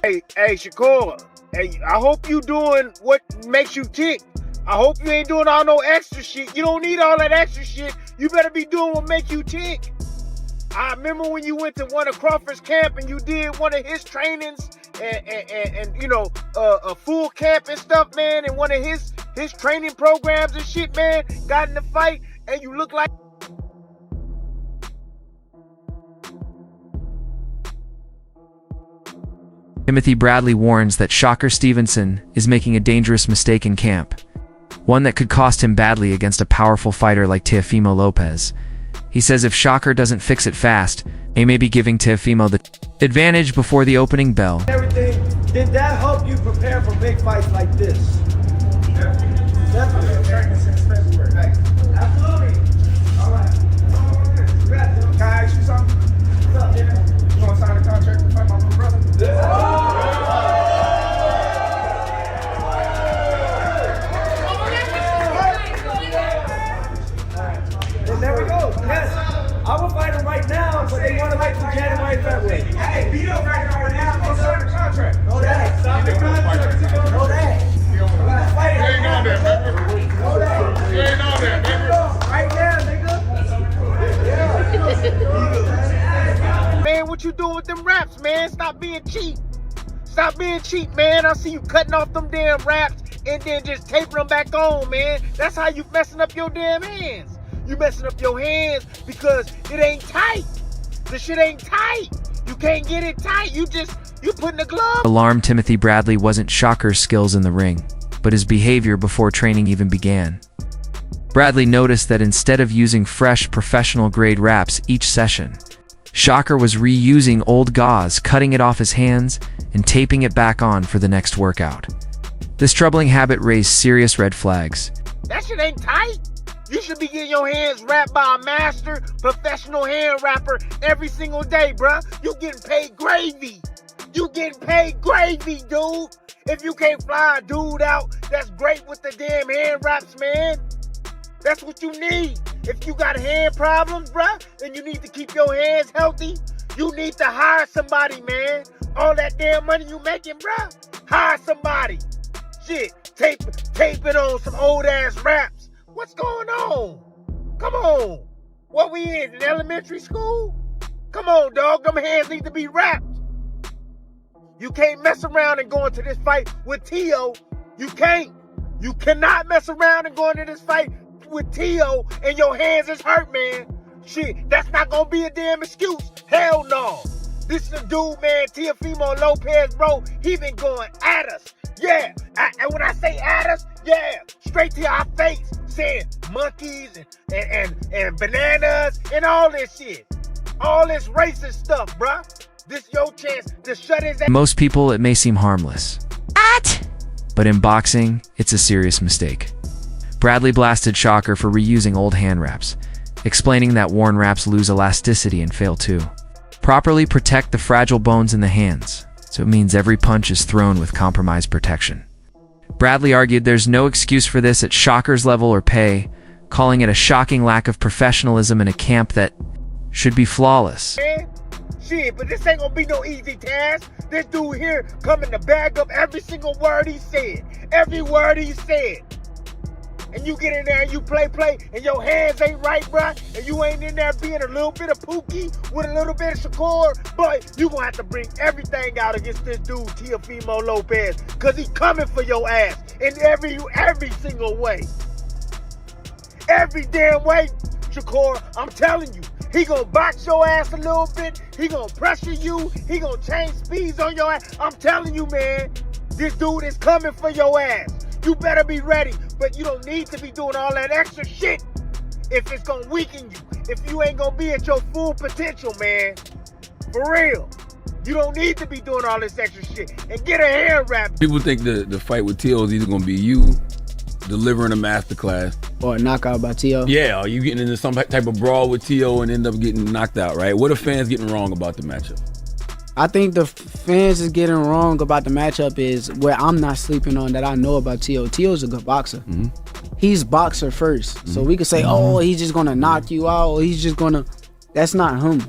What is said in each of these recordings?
Hey, Shakur. Hey, I hope you doing what makes you tick. I hope you ain't doing all no extra shit. You don't need all that extra shit. You better be doing what make you tick. I remember when you went to one of Crawford's camp and you did one of his trainings and you know, a full camp and stuff, man, and one of his training programs and shit, man, got in the fight and you look like... Timothy Bradley warns that Shakur Stevenson is making a dangerous mistake in camp, one that could cost him badly against a powerful fighter like Teofimo Lopez. He says if Shakur doesn't fix it fast, he may be giving Teofimo the advantage before the opening bell. Everything, did that help you prepare for big fights like this? Definitely. Training since February. Absolutely. All right. Can I ask you something? What's up, man? You want to sign a contract to fight my little brother? There we go. Yes. I will fight him right now, but they want to wait till January, February. Hey, beat up right now. Go sign the contract. Know that. Stop the contract. Know that. You ain't on there, baby. Know that. You ain't on there, baby. Right now, nigga. Man, what you doing with them raps, man? Stop being cheap. Stop being cheap, man. I see you cutting off them damn raps and then just taping them back on, man. That's how you messing up your damn hands. You messing up your hands because it ain't tight. The shit ain't tight. You can't get it tight. You putting the glove. Alarmed Timothy Bradley wasn't Shakur's skills in the ring, but his behavior before training even began. Bradley noticed that instead of using fresh professional-grade wraps each session, Shakur was reusing old gauze, cutting it off his hands and taping it back on for the next workout. This troubling habit raised serious red flags. That shit ain't tight. You should be getting your hands wrapped by a master professional hand wrapper every single day, bruh. You getting paid gravy. You getting paid gravy, dude. If you can't fly a dude out, that's great with the damn hand wraps, man. That's what you need. If you got hand problems, bruh, and you need to keep your hands healthy, you need to hire somebody, man. All that damn money you making, bruh, hire somebody. Shit, tape it on some old-ass wraps. What's going on? Come on. What we in elementary school? Come on, dog. Them hands need to be wrapped. You can't mess around and go into this fight with Teo. You can't. You cannot mess around and go into this fight with Teo and your hands is hurt, man. Shit, that's not gonna be a damn excuse. Hell no. This is a dude, man, Teofimo Lopez, bro. He been going at us. Yeah. And when I say at us, yeah, straight to our face. Saying monkeys and bananas and all this shit. All this racist stuff, bruh. This your chance to shut his ass. To most people, it may seem harmless. But in boxing, it's a serious mistake. Bradley blasted Shakur for reusing old hand wraps, explaining that worn wraps lose elasticity and fail to properly protect the fragile bones in the hands, so it means every punch is thrown with compromised protection. Bradley argued there's no excuse for this at Shakur's level or pay, calling it a shocking lack of professionalism in a camp that should be flawless. Shit, but this ain't gonna be no easy task. This dude here coming to bag up every single word he said. Every word he said. And you get in there and you play, and your hands ain't right, bruh, and you ain't in there being a little bit of Pookie with a little bit of Shakur, but you gonna have to bring everything out against this dude, Teofimo Lopez, because he coming for your ass in every single way. Every damn way, Shakur, I'm telling you. He gonna box your ass a little bit, he gonna pressure you, he gonna change speeds on your ass. I'm telling you, man, this dude is coming for your ass. You better be ready, but you don't need to be doing all that extra shit if it's gonna weaken you, if you ain't gonna be at your full potential, man. For real. You don't need to be doing all this extra shit. And get a hand wrap. People think the fight with Teo is either gonna be you delivering a masterclass or a knockout by Teo. Yeah, or you getting into some type of brawl with Teo and end up getting knocked out, right? What are fans getting wrong about the matchup? I think the fans is getting wrong about the matchup is where I'm not sleeping on that I know about Teo. Teo's a good boxer. Mm-hmm. He's boxer first. Mm-hmm. So we could say, oh, he's just gonna knock you out, or he's just gonna, that's not him.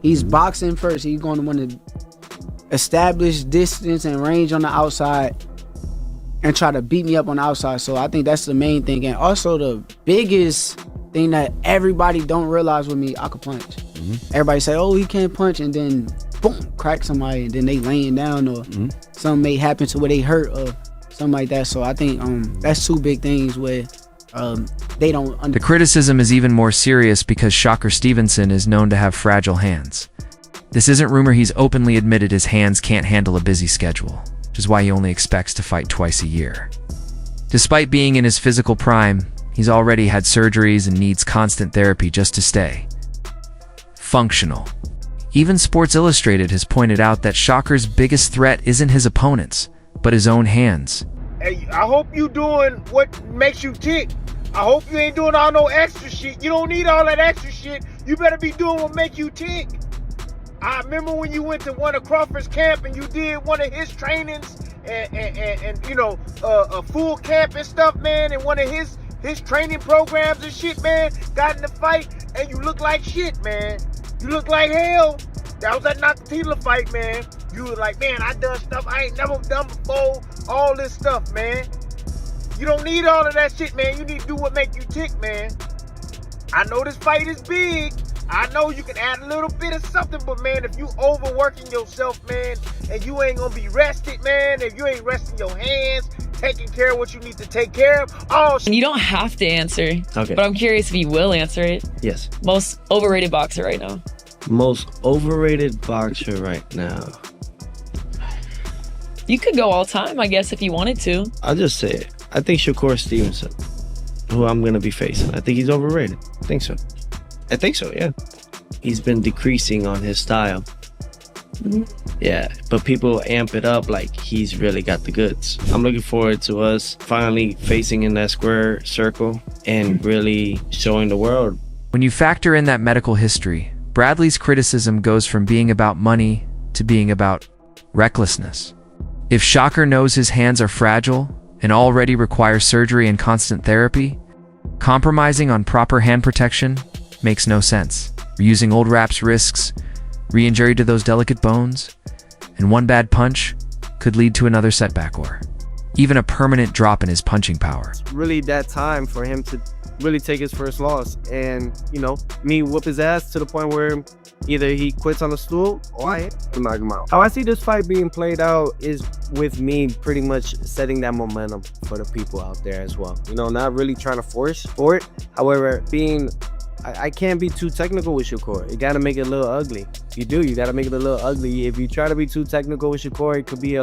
He's boxing first. He's gonna want to establish distance and range on the outside and try to beat me up on the outside. So I think that's the main thing. And also the biggest thing that everybody don't realize with me, I could punch. Everybody say, oh, he can't punch, and then boom, crack somebody, and then they laying down, or something may happen to where they hurt or something like that. So I think that's two big things where they don't The criticism is even more serious because Shakur Stevenson is known to have fragile hands. This isn't rumor, he's openly admitted his hands can't handle a busy schedule, which is why he only expects to fight twice a year. Despite being in his physical prime, he's already had surgeries and needs constant therapy just to stay functional. Even Sports Illustrated has pointed out that Shakur's biggest threat isn't his opponents, but his own hands. Hey, I hope you doing what makes you tick. I hope you ain't doing all no extra shit. You don't need all that extra shit. You better be doing what make you tick. I remember when you went to one of Crawford's camp and you did one of his trainings and you know, a full camp and stuff, man, and one of his training programs and shit, man, got in the fight and you look like shit, man. You look like hell. That was that Nakathila fight, man. You was like, man, I done stuff I ain't never done before. All this stuff, man. You don't need all of that shit, man. You need to do what make you tick, man. I know this fight is big. I know you can add a little bit of something, but man, if you overworking yourself, man, and you ain't gonna be rested, man, if you ain't resting your hands, taking care of what you need to take care of, You don't have to answer, but I'm curious if you will answer it. Yes. Most overrated boxer right now. Most overrated boxer right now. You could go all time, I guess, if you wanted to. I'll just say it. I think Shakur Stevenson, who I'm going to be facing, I think he's overrated. I think so, yeah. He's been decreasing on his style. Yeah, but people amp it up like he's really got the goods. I'm looking forward to us finally facing in that square circle and really showing the world. When you factor in that medical history, Bradley's criticism goes from being about money to being about recklessness. If Shakur knows his hands are fragile and already require surgery and constant therapy, compromising on proper hand protection makes no sense. Reusing old wraps risks re-injury to those delicate bones, and one bad punch could lead to another setback or even a permanent drop in his punching power. It's really that time for him to really take his first loss and, you know, me whoop his ass to the point where either he quits on the stool or I knock him out. How I see this fight being played out is with me pretty much setting that momentum for the people out there as well. You know, not really trying to force for it. However, I can't be too technical with Shakur. You gotta make it a little ugly. You gotta make it a little ugly. If you try to be too technical with Shakur, it could be too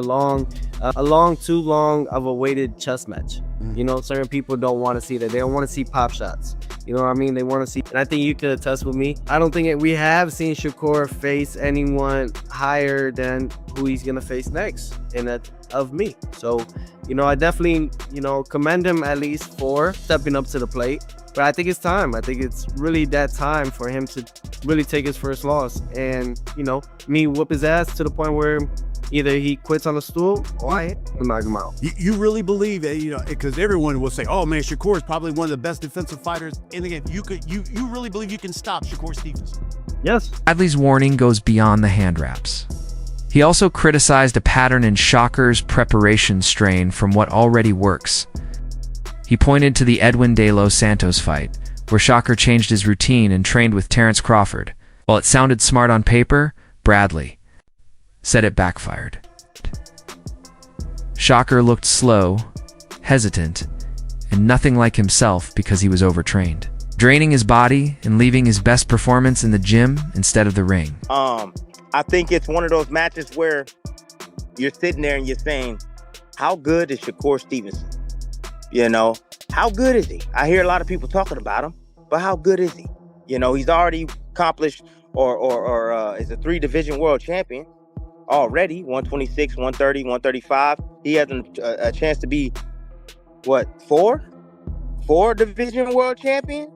long of a weighted chess match. You know, certain people don't want to see that. They don't want to see pop shots. You know what I mean? They want to see, and I think you could attest with me. I don't think we have seen Shakur face anyone higher than who he's gonna face next, and that of me. So, you know, I definitely, you know, commend him at least for stepping up to the plate. But I think it's time. I think it's really that time for him to really take his first loss and, you know, me whoop his ass to the point where either he quits on the stool or I knock him out. You really believe that, you know, because everyone will say, oh man, Shakur is probably one of the best defensive fighters in the game. You really believe you can stop Shakur Stevenson? Yes. Bradley's warning goes beyond the hand wraps. He also criticized a pattern in Shakur's preparation strain from what already works. He pointed to the Edwin De Los Santos fight, where Shakur changed his routine and trained with Terence Crawford. While it sounded smart on paper, Bradley said it backfired. Shakur looked slow, hesitant, and nothing like himself because he was overtrained, draining his body and leaving his best performance in the gym instead of the ring. I think it's one of those matches where you're sitting there and you're saying, how good is Shakur Stevenson? You know, how good is he? I hear a lot of people talking about him, but how good is he? You know, he's already accomplished or is a 3-division world champion already, 126, 130, 135. He has a chance to be, what, 4-division world champion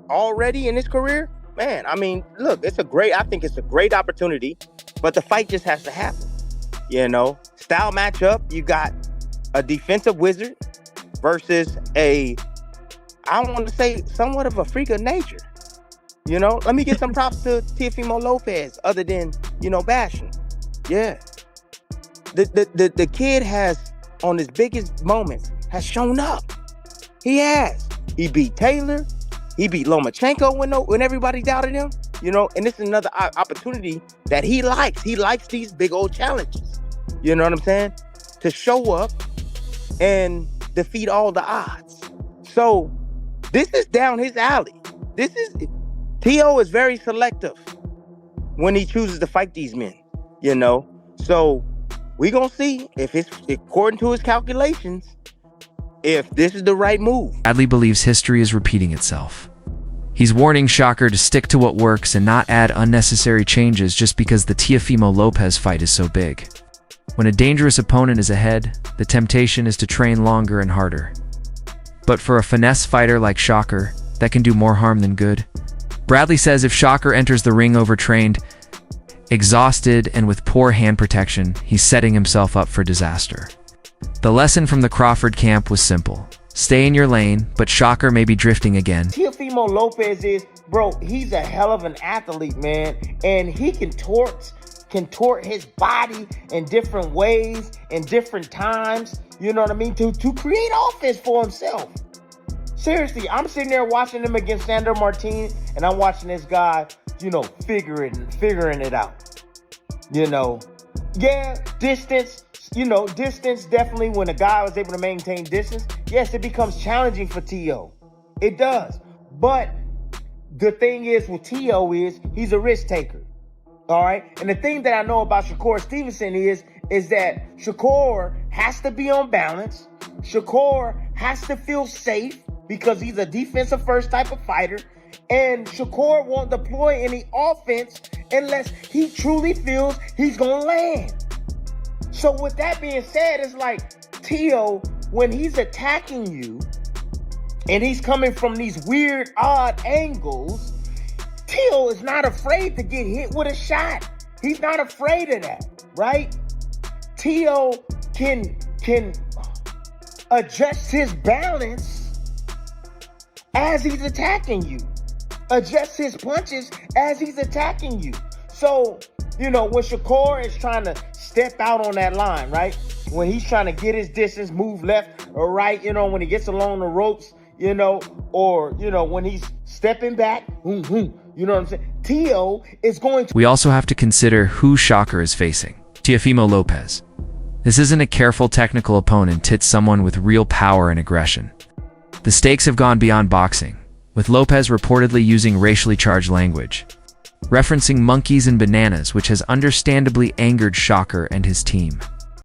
already in his career? Man, I mean, look, I think it's a great opportunity, but the fight just has to happen. You know, style matchup, you got a defensive wizard versus I want to say somewhat of a freak of nature. You know, let me give some props to Teofimo Lopez other than, you know, bashing. Yeah. the kid has, on his biggest moments, has shown up. He has. He beat Taylor. He beat Lomachenko when everybody doubted him. You know, and this is another opportunity that he likes. He likes these big old challenges. You know what I'm saying? To show up and defeat all the odds. So this is down his alley. Tio is very selective when he chooses to fight these men, you know? So we gonna see if it's, according to his calculations, if this is the right move. Bradley believes history is repeating itself. He's warning Shakur to stick to what works and not add unnecessary changes just because the Teofimo Lopez fight is so big. When a dangerous opponent is ahead, the temptation is to train longer and harder. But for a finesse fighter like Shakur, that can do more harm than good. Bradley says if Shakur enters the ring overtrained, exhausted, and with poor hand protection, he's setting himself up for disaster. The lesson from the Crawford camp was simple. Stay in your lane, but Shakur may be drifting again. Teofimo Lopez he's a hell of an athlete, man. And he contort his body in different ways, in different times, you know what I mean, to create offense for himself. Seriously, I'm sitting there watching him against Sandor Martin, and I'm watching this guy, you know, figuring it out. You know, yeah, distance definitely, when a guy was able to maintain distance, yes, it becomes challenging for Tio. It does. But the thing is with Tio is he's a risk taker. All right. And the thing that I know about Shakur Stevenson is that Shakur has to be on balance. Shakur has to feel safe because he's a defensive first type of fighter. And Shakur won't deploy any offense unless he truly feels he's going to land. So with that being said, it's like Tio, when he's attacking you and he's coming from these weird, odd angles, Tio is not afraid to get hit with a shot. He's not afraid of that, right? Tio can adjust his balance as he's attacking you. Adjust his punches as he's attacking you. So, you know, when Shakur is trying to step out on that line, right? When he's trying to get his distance, move left or right, you know, when he gets along the ropes, you know, or, you know, when he's stepping back, you know what I'm saying? Tio is going to... We also have to consider who Shakur is facing. Teofimo Lopez. This isn't a careful technical opponent, it's someone with real power and aggression. The stakes have gone beyond boxing, with Lopez reportedly using racially charged language, referencing monkeys and bananas, which has understandably angered Shakur and his team.